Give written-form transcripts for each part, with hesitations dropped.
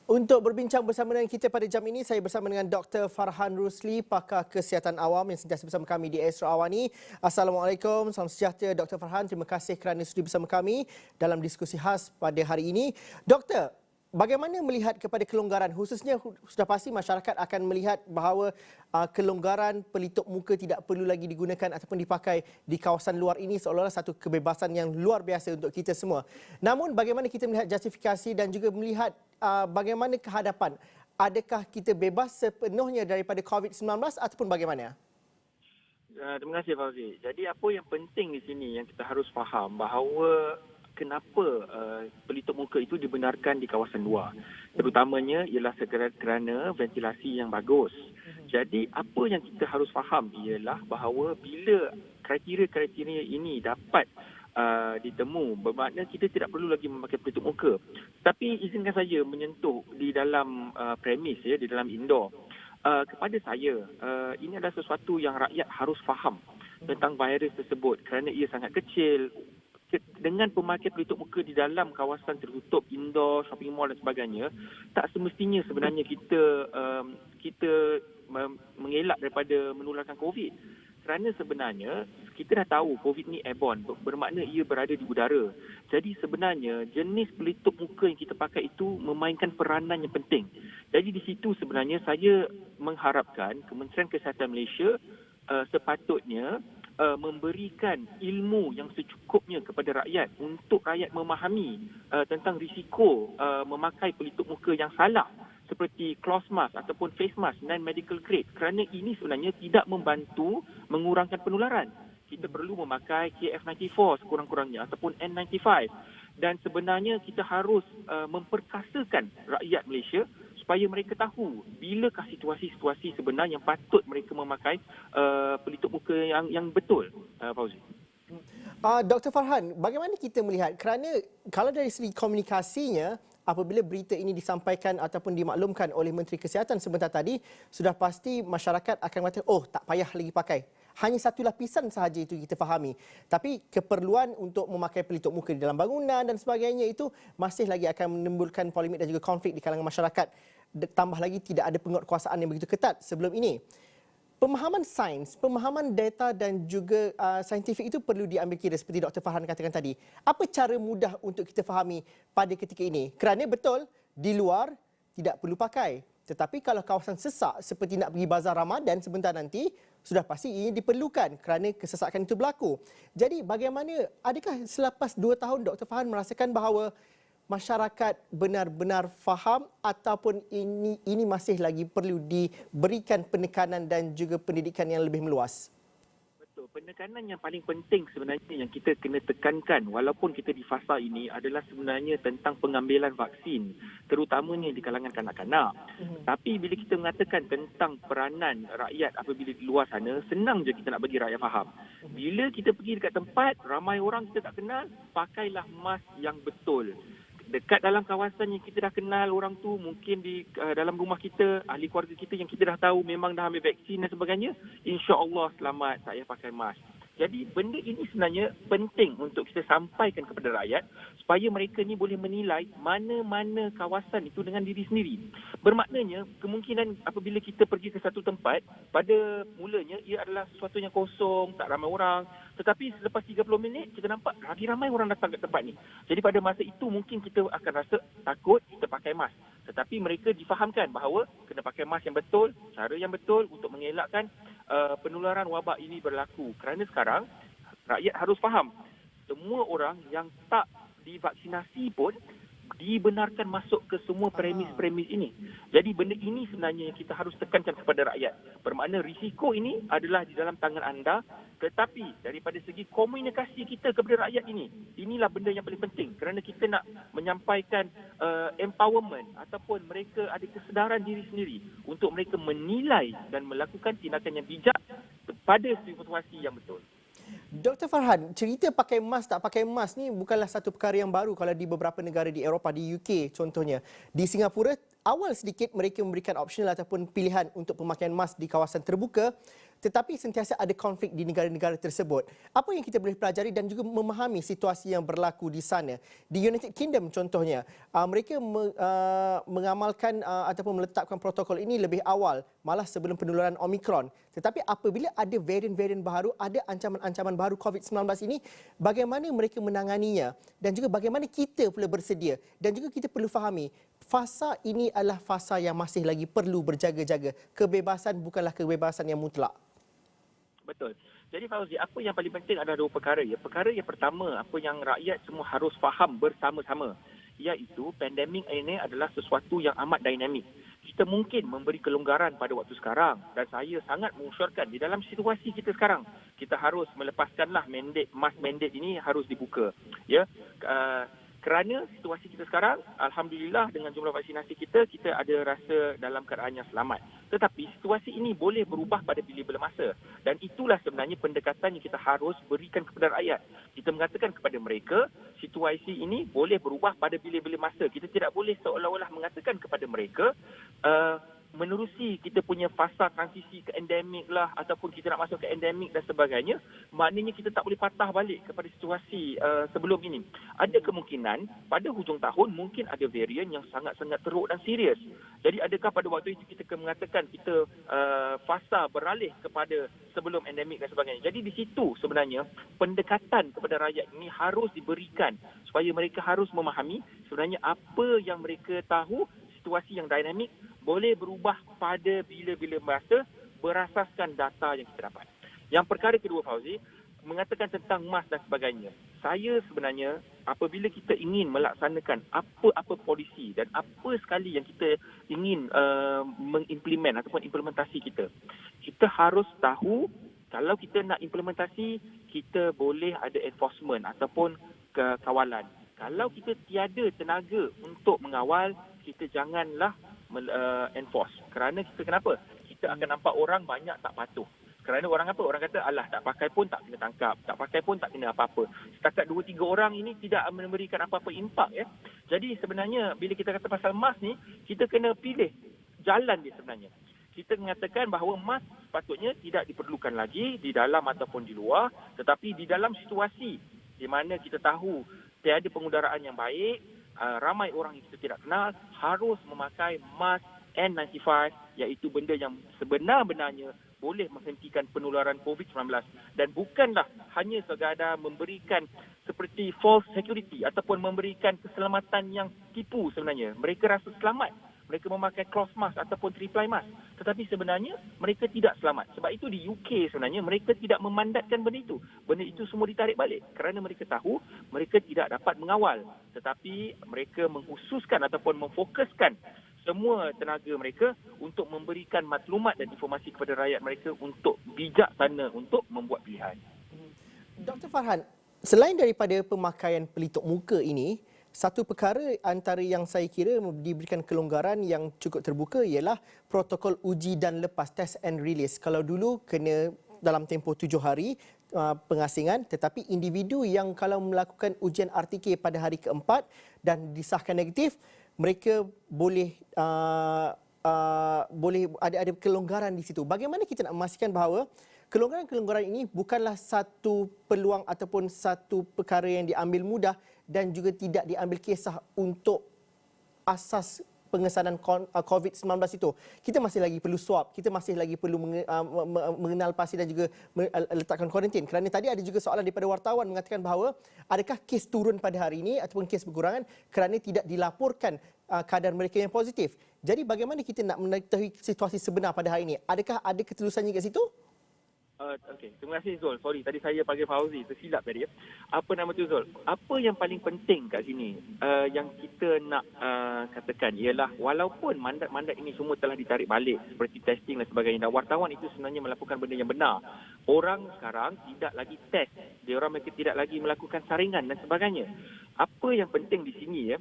Untuk berbincang bersama dengan kita pada jam ini, saya bersama dengan Dr. Farhan Rusli, pakar kesihatan awam yang sentiasa bersama kami di Astro Awani. Assalamualaikum, salam sejahtera Dr. Farhan. Terima kasih kerana sudi bersama kami dalam diskusi khas pada hari ini. Doktor, bagaimana melihat kepada kelonggaran, khususnya sudah pasti masyarakat akan melihat bahawa kelonggaran pelitup muka tidak perlu lagi digunakan ataupun dipakai di kawasan luar ini seolah-olah satu kebebasan yang luar biasa untuk kita semua. Namun bagaimana kita melihat justifikasi dan juga melihat bagaimana kehadapan? Adakah kita bebas sepenuhnya daripada COVID-19 ataupun bagaimana? Terima kasih Fauzi. Jadi apa yang penting di sini yang kita harus faham bahawa kenapa pelitup muka itu dibenarkan di kawasan luar. Terutamanya ialah kerana ventilasi yang bagus. Jadi apa yang kita harus faham ialah bahawa bila kriteria-kriteria ini dapat ditemu, bermakna kita tidak perlu lagi memakai pelitup muka. Tapi izinkan saya menyentuh di dalam premis, di dalam indoor. Kepada saya, ini adalah sesuatu yang rakyat harus faham tentang virus tersebut kerana ia sangat kecil. Dengan pemakaian pelitup muka di dalam kawasan tertutup, indoor, shopping mall dan sebagainya, tak semestinya sebenarnya kita mengelak daripada menularkan COVID. Kerana sebenarnya kita dah tahu COVID ni airborne, bermakna ia berada di udara. Jadi sebenarnya jenis pelitup muka yang kita pakai itu memainkan peranan yang penting. Jadi di situ sebenarnya saya mengharapkan Kementerian Kesihatan Malaysia sepatutnya memberikan ilmu yang secukupnya kepada rakyat untuk rakyat memahami tentang risiko memakai pelitup muka yang salah seperti cloth mask ataupun face mask non-medical grade, kerana ini sebenarnya tidak membantu mengurangkan penularan. Kita perlu memakai KF94 sekurang-kurangnya ataupun N95, dan sebenarnya kita harus memperkasakan rakyat Malaysia supaya mereka tahu bilakah situasi-situasi sebenar yang patut mereka memakai pelitup muka yang betul, Fauzi. Dr. Farhan, bagaimana kita melihat? Kerana kalau dari segi komunikasinya, apabila berita ini disampaikan ataupun dimaklumkan oleh Menteri Kesihatan sebentar tadi, sudah pasti masyarakat akan mengatakan, oh tak payah lagi pakai. Hanya satu lapisan sahaja itu kita fahami. Tapi keperluan untuk memakai pelitup muka di dalam bangunan dan sebagainya itu masih lagi akan menimbulkan polemik dan juga konflik di kalangan masyarakat. Tambah lagi tidak ada penguatkuasaan yang begitu ketat sebelum ini. Pemahaman sains, pemahaman data dan juga saintifik itu perlu diambil kira seperti Dr. Farhan katakan tadi. Apa cara mudah untuk kita fahami pada ketika ini? Kerana betul, di luar tidak perlu pakai. Tetapi kalau kawasan sesak seperti nak pergi bazar Ramadan sebentar nanti, sudah pasti ini diperlukan kerana kesesakan itu berlaku. Jadi bagaimana, adakah selepas 2 tahun Dr. Farhan merasakan bahawa masyarakat benar-benar faham ataupun ini masih lagi perlu diberikan penekanan dan juga pendidikan yang lebih meluas? Betul. Penekanan yang paling penting sebenarnya yang kita kena tekankan walaupun kita di fasa ini adalah sebenarnya tentang pengambilan vaksin, terutamanya di kalangan kanak-kanak. Tapi bila kita mengatakan tentang peranan rakyat apabila di luar sana, senang je kita nak bagi rakyat faham. Bila kita pergi dekat tempat, ramai orang kita tak kenal, pakailah mask yang betul. Dekat dalam kawasan yang kita dah kenal orang tu, mungkin di dalam rumah kita, ahli keluarga kita yang kita dah tahu memang dah ambil vaksin dan sebagainya, insya-Allah selamat, tak payah pakai mask. Jadi benda ini sebenarnya penting untuk kita sampaikan kepada rakyat supaya mereka ni boleh menilai mana-mana kawasan itu dengan diri sendiri. Bermaknanya kemungkinan apabila kita pergi ke satu tempat, pada mulanya ia adalah sesuatu yang kosong, tak ramai orang. Tetapi selepas 30 minit kita nampak lagi ramai orang datang ke tempat ni. Jadi pada masa itu mungkin kita akan rasa takut kita pakai mask. Tetapi mereka difahamkan bahawa kena pakai mask yang betul, cara yang betul untuk mengelakkan penularan wabak ini berlaku. Kerana sekarang rakyat harus faham, semua orang yang tak divaksinasi pun dibenarkan masuk ke semua premis-premis ini. Jadi benda ini sebenarnya yang kita harus tekankan kepada rakyat. Bermakna risiko ini adalah di dalam tangan anda, tetapi daripada segi komunikasi kita kepada rakyat ini, inilah benda yang paling penting kerana kita nak menyampaikan empowerment ataupun mereka ada kesedaran diri sendiri untuk mereka menilai dan melakukan tindakan yang bijak pada situasi yang betul. Dr. Farhan, cerita pakai mask tak pakai mask ni bukanlah satu perkara yang baru kalau di beberapa negara di Eropah, di UK contohnya. Di Singapura, awal sedikit mereka memberikan opsional ataupun pilihan untuk pemakaian mask di kawasan terbuka. tetapi sentiasa ada konflik di negara-negara tersebut. Apa yang kita boleh pelajari dan juga memahami situasi yang berlaku di sana? Di United Kingdom contohnya, mereka mengamalkan ataupun meletakkan protokol ini lebih awal, malah sebelum penularan Omicron. Tetapi apabila ada varian-varian baru, ada ancaman-ancaman baru COVID-19 ini, bagaimana mereka menanganinya dan juga bagaimana kita pula bersedia, dan juga kita perlu fahami fasa ini adalah fasa yang masih lagi perlu berjaga-jaga. Kebebasan bukanlah kebebasan yang mutlak. Betul. Jadi Fauzi, apa yang paling penting adalah dua perkara ya. Perkara yang pertama, apa yang rakyat semua harus faham bersama-sama, iaitu pandemik ini adalah sesuatu yang amat dinamik. Kita mungkin memberi kelonggaran pada waktu sekarang, dan saya sangat mengusyurkan di dalam situasi kita sekarang, kita harus melepaskanlah mask mandate ini harus dibuka. Ya. Kerana situasi kita sekarang, alhamdulillah dengan jumlah vaksinasi kita ada rasa dalam keadaan yang selamat. Tetapi situasi ini boleh berubah pada bila-bila masa. Dan itulah sebenarnya pendekatan yang kita harus berikan kepada rakyat. Kita mengatakan kepada mereka, situasi ini boleh berubah pada bila-bila masa. Kita tidak boleh seolah-olah mengatakan kepada mereka, menerusi kita punya fasa transisi ke endemik lah, ataupun kita nak masuk ke endemik dan sebagainya, maknanya kita tak boleh patah balik kepada situasi sebelum ini. Ada kemungkinan pada hujung tahun mungkin ada varian yang sangat-sangat teruk dan serius. Jadi adakah pada waktu itu kita mengatakan kita fasa beralih kepada sebelum endemik dan sebagainya. Jadi di situ sebenarnya pendekatan kepada rakyat ini harus diberikan supaya mereka harus memahami sebenarnya apa yang mereka tahu. Situasi yang dinamik boleh berubah pada bila-bila masa berasaskan data yang kita dapat. Yang perkara kedua, Fauzi, mengatakan tentang mas dan sebagainya. Saya sebenarnya, apabila kita ingin melaksanakan apa-apa polisi dan apa sekali yang kita ingin mengimplement ataupun implementasi kita harus tahu kalau kita nak implementasi, kita boleh ada enforcement ataupun kawalan. Kalau kita tiada tenaga untuk mengawal, kita janganlah enforce. Kerana kenapa? Kita akan nampak orang banyak tak patuh. Kerana orang apa? Orang kata, alah tak pakai pun tak kena tangkap. Tak pakai pun tak kena apa-apa. Setakat 2-3 orang ini tidak memberikan apa-apa impak. Ya. Jadi sebenarnya bila kita kata pasal mask ni, kita kena pilih jalan dia sebenarnya. Kita mengatakan bahawa mask sepatutnya tidak diperlukan lagi di dalam ataupun di luar. Tetapi di dalam situasi di mana kita tahu tiada pengudaraan yang baik, ramai orang yang kita tidak kenal harus memakai mask N95, iaitu benda yang sebenar-benarnya boleh menghentikan penularan COVID-19 dan bukanlah hanya sekadar memberikan seperti false security ataupun memberikan keselamatan yang tipu sebenarnya. Mereka rasa selamat. Mereka memakai cloth mask ataupun three-ply mask. Tetapi sebenarnya mereka tidak selamat. Sebab itu di UK sebenarnya mereka tidak memandatkan benda itu. Benda itu semua ditarik balik kerana mereka tahu mereka tidak dapat mengawal. Tetapi mereka mengkhususkan ataupun memfokuskan semua tenaga mereka untuk memberikan maklumat dan informasi kepada rakyat mereka untuk bijaksana untuk membuat pilihan. Dr. Farhan, selain daripada pemakaian pelitup muka ini, satu perkara antara yang saya kira diberikan kelonggaran yang cukup terbuka ialah protokol uji dan lepas, test and release. Kalau dulu kena dalam tempoh 7 hari pengasingan, tetapi individu yang kalau melakukan ujian RTK pada hari keempat dan disahkan negatif, mereka boleh ada kelonggaran di situ. Bagaimana kita nak memastikan bahawa kelonggaran-kelonggaran ini bukanlah satu peluang ataupun satu perkara yang diambil mudah dan juga tidak diambil kisah untuk asas pengesanan COVID-19 itu. Kita masih lagi perlu swab, kita masih lagi perlu mengenal pasti dan juga letakkan kuarantin. Kerana tadi ada juga soalan daripada wartawan mengatakan bahawa adakah kes turun pada hari ini ataupun kes berkurangan kerana tidak dilaporkan kadar mereka yang positif. Jadi bagaimana kita nak mengetahui situasi sebenar pada hari ini? Adakah ada ketulusannya kat situ? Okey, terima kasih Zul. Sorry, tadi saya panggil Fauzi, tersilap tadi ya. Apa nama tu Zul? Apa yang paling penting kat sini yang kita nak katakan ialah walaupun mandat-mandat ini semua telah ditarik balik seperti testing dan sebagainya, dan wartawan itu sebenarnya melakukan benda yang benar. Orang sekarang tidak lagi test. Mereka tidak lagi melakukan saringan dan sebagainya. Apa yang penting di sini ya,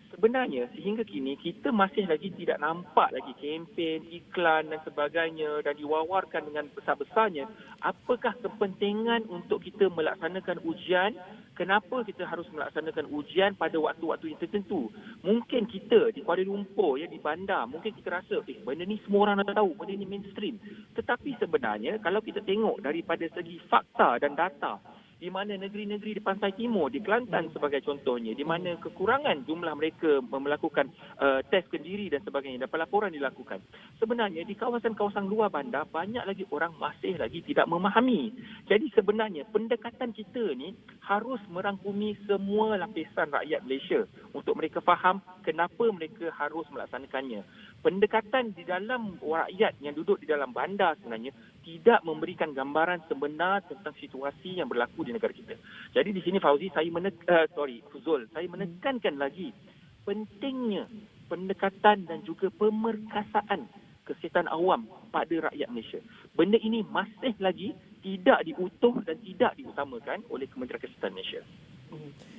sebenarnya sehingga kini kita masih lagi tidak nampak lagi kempen, iklan dan sebagainya dan diwawarkan dengan besar-besarnya. Apakah kepentingan untuk kita melaksanakan ujian kenapa kita harus melaksanakan ujian pada waktu-waktu yang tertentu? Mungkin kita di Kuala Lumpur, di bandar, mungkin kita rasa, benda ni semua orang dah tahu, benda ni mainstream. Tetapi sebenarnya, kalau kita tengok daripada segi fakta dan data, di mana negeri-negeri di pantai timur, di Kelantan sebagai contohnya, di mana kekurangan jumlah mereka melakukan test kendiri dan sebagainya, dan pelaporan dilakukan. Sebenarnya di kawasan-kawasan luar bandar, banyak lagi orang masih lagi tidak memahami. Jadi sebenarnya pendekatan kita ni harus merangkumi semua lapisan rakyat Malaysia untuk mereka faham kenapa mereka harus melaksanakannya. Pendekatan di dalam rakyat yang duduk di dalam bandar sebenarnya tidak memberikan gambaran sebenar tentang situasi yang berlaku di negara kita. Jadi di sini Fauzi, Fuzul, saya menekankan lagi pentingnya pendekatan dan juga pemerkasaan kesihatan awam pada rakyat Malaysia. Benda ini masih lagi tidak diutuh dan tidak diutamakan oleh Kementerian Kesihatan Malaysia.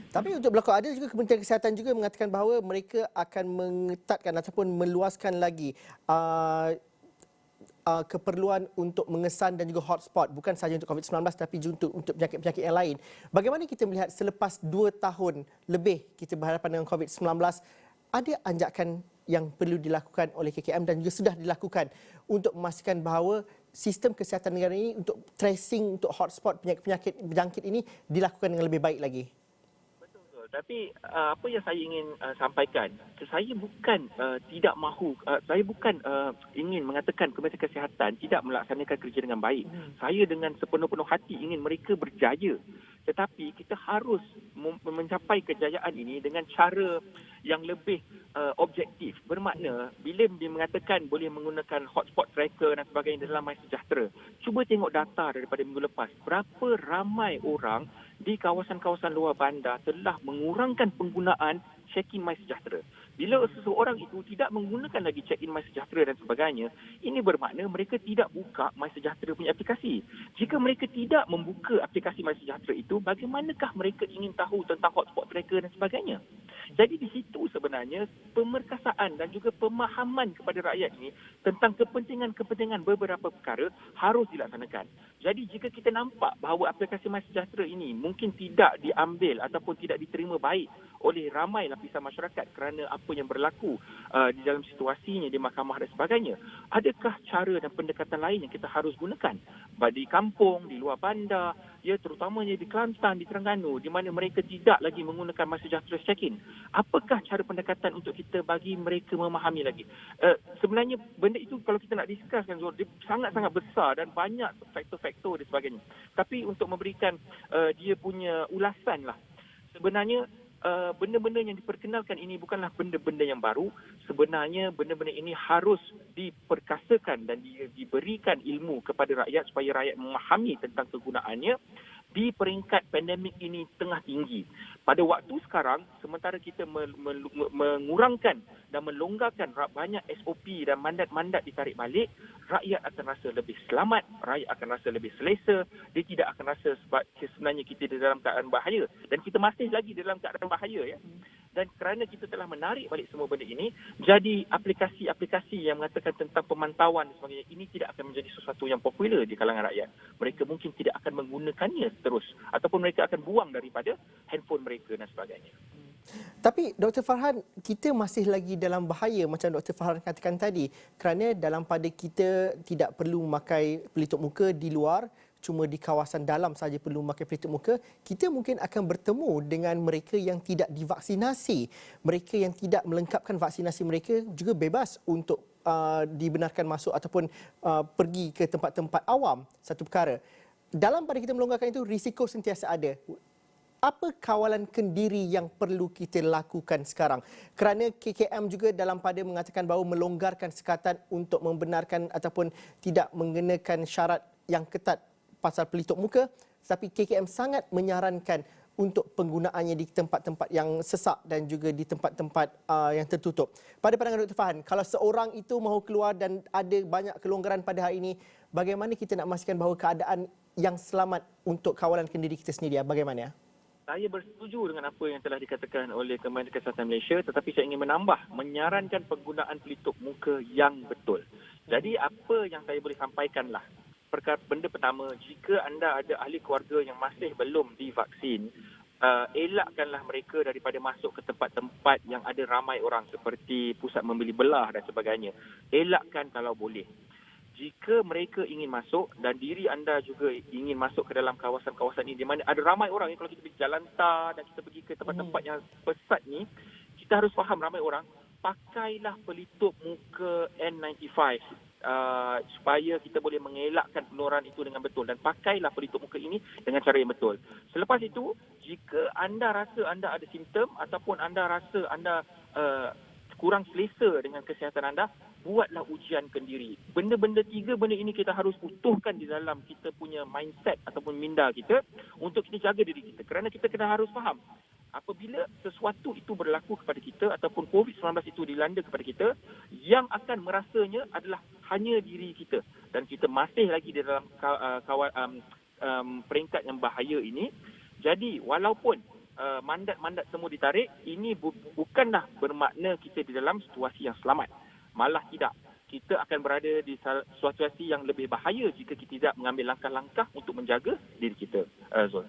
Tapi untuk berlaku, ada juga Kementerian Kesihatan juga mengatakan bahawa mereka akan mengetatkan ataupun meluaskan lagi keperluan untuk mengesan dan juga hotspot, bukan sahaja untuk COVID-19 tapi juga untuk penyakit-penyakit yang lain. Bagaimana kita melihat selepas 2 tahun lebih kita berhadapan dengan COVID-19, ada anjakan yang perlu dilakukan oleh KKM dan juga sudah dilakukan untuk memastikan bahawa sistem kesihatan negara ini untuk tracing, untuk hotspot penyakit-penyakit berjangkit ini dilakukan dengan lebih baik lagi? Tapi apa yang saya ingin sampaikan, saya bukan tidak mahu, saya bukan ingin mengatakan Kementerian Kesihatan tidak melaksanakan kerja dengan baik. Saya dengan sepenuh-penuh hati ingin mereka berjaya. Tetapi kita harus mencapai kejayaan ini dengan cara yang lebih objektif. Bermakna bila dia mengatakan boleh menggunakan hotspot tracker dan sebagainya dalam MySejahtera, cuba tengok data daripada minggu lepas. Berapa ramai orang di kawasan-kawasan luar bandar telah mengurangkan penggunaan check-in MySejahtera. Bila seseorang itu tidak menggunakan lagi check-in MySejahtera dan sebagainya, ini bermakna mereka tidak buka MySejahtera punya aplikasi. Jika mereka tidak membuka aplikasi MySejahtera itu, bagaimanakah mereka ingin tahu tentang hotspot tracker dan sebagainya? Jadi di situ sebenarnya pemerkasaan dan juga pemahaman kepada rakyat ini tentang kepentingan-kepentingan beberapa perkara harus dilaksanakan. Jadi jika kita nampak bahawa aplikasi MySejahtera ini mungkin tidak diambil ataupun tidak diterima baik oleh ramai lapisan masyarakat kerana apa yang berlaku di dalam situasinya di mahkamah dan sebagainya, adakah cara dan pendekatan lain yang kita harus gunakan? Di kampung, di luar bandar, terutamanya di Kelantan, di Terengganu, di mana mereka tidak lagi menggunakan MySejahtera check-in. Apakah cara pendekatan untuk kita bagi mereka memahami lagi? Sebenarnya benda itu kalau kita nak discusskan, Zul, dia sangat-sangat besar dan banyak faktor-faktor dan sebagainya. Tapi untuk memberikan dia punya ulasan lah, sebenarnya benda-benda yang diperkenalkan ini bukanlah benda-benda yang baru. Sebenarnya benda-benda ini harus diperkasakan dan diberikan ilmu kepada rakyat supaya rakyat memahami tentang kegunaannya di peringkat pandemik ini tengah tinggi. Pada waktu sekarang, sementara kita mengurangkan dan melonggarkan banyak SOP dan mandat-mandat ditarik balik, rakyat akan rasa lebih selamat, rakyat akan rasa lebih selesa, dia tidak akan rasa sebab sebenarnya kita di dalam keadaan bahaya. Dan kita masih lagi dalam keadaan bahaya, Dan kerana kita telah menarik balik semua benda ini, jadi aplikasi-aplikasi yang mengatakan tentang pemantauan dan sebagainya, ini tidak akan menjadi sesuatu yang popular di kalangan rakyat. Mereka mungkin tidak akan menggunakannya terus ataupun mereka akan buang daripada handphone mereka dan sebagainya. Tapi Dr. Farhan, kita masih lagi dalam bahaya macam Dr. Farhan katakan tadi, kerana dalam pada kita tidak perlu memakai pelitup muka di luar, cuma di kawasan dalam saja perlu memakai pelitup muka, kita mungkin akan bertemu dengan mereka yang tidak divaksinasi. Mereka yang tidak melengkapkan vaksinasi mereka juga bebas untuk dibenarkan masuk ataupun pergi ke tempat-tempat awam, satu perkara. Dalam pada kita melonggarkan itu, risiko sentiasa ada. Apa kawalan kendiri yang perlu kita lakukan sekarang? Kerana KKM juga dalam pada mengatakan bahawa melonggarkan sekatan untuk membenarkan ataupun tidak mengenakan syarat yang ketat pasal pelitup muka, tapi KKM sangat menyarankan untuk penggunaannya di tempat-tempat yang sesak dan juga di tempat-tempat yang tertutup. Pada pandangan Dr. Farhan, kalau seorang itu mahu keluar dan ada banyak kelonggaran pada hari ini, bagaimana kita nak memastikan bahawa keadaan yang selamat untuk kawalan kendiri kita sendiri? Bagaimana? Saya bersetuju dengan apa yang telah dikatakan oleh Kementerian Kesihatan Malaysia, tetapi saya ingin menambah, menyarankan penggunaan pelitup muka yang betul. Jadi apa yang saya boleh sampaikanlah. Benda pertama, jika anda ada ahli keluarga yang masih belum divaksin, elakkanlah mereka daripada masuk ke tempat-tempat yang ada ramai orang seperti pusat membeli belah dan sebagainya. Elakkan kalau boleh. Jika mereka ingin masuk dan diri anda juga ingin masuk ke dalam kawasan-kawasan ini di mana ada ramai orang, kalau kita pergi jalan tar dan kita pergi ke tempat-tempat yang pesat ni, kita harus faham ramai orang, pakailah pelitup muka N95 supaya kita boleh mengelakkan penularan itu dengan betul, dan pakailah pelitup muka ini dengan cara yang betul. Selepas itu, jika anda rasa anda ada simptom ataupun anda rasa anda kurang selesa dengan kesihatan anda, buatlah ujian kendiri. Benda-benda 3 benda ini kita harus utuhkan di dalam kita punya mindset ataupun minda kita untuk kita jaga diri kita. Kerana kita kena harus faham, apabila sesuatu itu berlaku kepada kita ataupun COVID-19 itu dilanda kepada kita, yang akan merasanya adalah hanya diri kita. Dan kita masih lagi di dalam peringkat yang bahaya ini. Jadi walaupun mandat-mandat semua ditarik, ini bukanlah bermakna kita di dalam situasi yang selamat. Malah tidak. Kita akan berada di situasi yang lebih bahaya jika kita tidak mengambil langkah-langkah untuk menjaga diri kita. Zul.